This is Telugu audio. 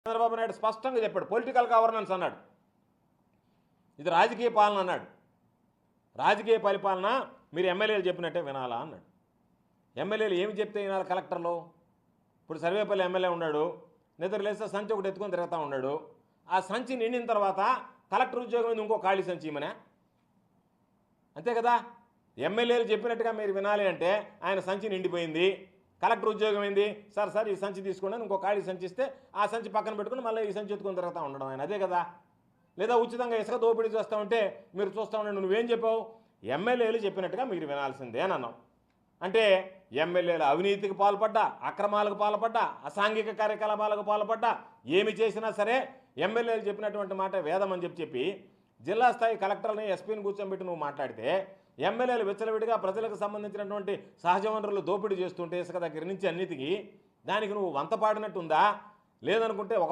చంద్రబాబు నాయుడు స్పష్టంగా చెప్పాడు, పొలిటికల్ గవర్నెన్స్ అన్నాడు, ఇది రాజకీయ పాలన అన్నాడు. రాజకీయ పరిపాలన మీరు ఎమ్మెల్యేలు చెప్పినట్టే వినాలా అన్నాడు. ఎమ్మెల్యేలు ఏమి చెప్తే వినాలి కలెక్టర్లు? ఇప్పుడు సర్వేపల్లి ఎమ్మెల్యే ఉన్నాడు, నిద్ర లేస్తే సంచి ఒకటి ఎత్తుకొని తిరుగుతూ ఉన్నాడు. ఆ సంచి నిండిన తర్వాత కలెక్టర్ ఉద్యోగం ఇంకో ఖాళీ సంచి ఇమనే, అంతే కదా. ఎమ్మెల్యేలు చెప్పినట్టుగా మీరు వినాలి అంటే ఆయన సంచి నిండిపోయింది, కలెక్టర్ ఉద్యోగం ఏంది, సార్ ఈ సంచి తీసుకోండి ఇంకో ఖాళీ సంచి ఇస్తే ఆ సంచి పక్కన పెట్టుకుని మళ్ళీ ఈ సంచి ఎత్తుకొని తిరుగుతూ ఉండడం ఆయన, అదే కదా. లేదా ఉచితంగా ఇసుక దోపిడీ చేస్తూ ఉంటే మీరు చూస్తూ ఉండండి, నువ్వేం చెప్పావు, ఎమ్మెల్యేలు చెప్పినట్టుగా మీరు వినాల్సిందే అని అన్నావు. అంటే ఎమ్మెల్యేలు అవినీతికి పాల్పడ్డా, అక్రమాలకు పాల్పడ్డా, అసాంఘిక కార్యకలాపాలకు పాల్పడ్డా, ఏమి చేసినా సరే ఎమ్మెల్యేలు చెప్పినటువంటి మాట వేదం అని చెప్పి జిల్లా స్థాయి కలెక్టర్ని ఎస్పీని కూర్చోబెట్టి నువ్వు మాట్లాడితే, ఎమ్మెల్యేలు విచ్చలవిడిగా ప్రజలకు సంబంధించినటువంటి సహజ వనరులు దోపిడీ చేస్తుంటే ఇసుక దగ్గర నుంచి అన్నిటికీ దానికి నువ్వు వంత పాడినట్టుందా? లేదనుకుంటే ఒక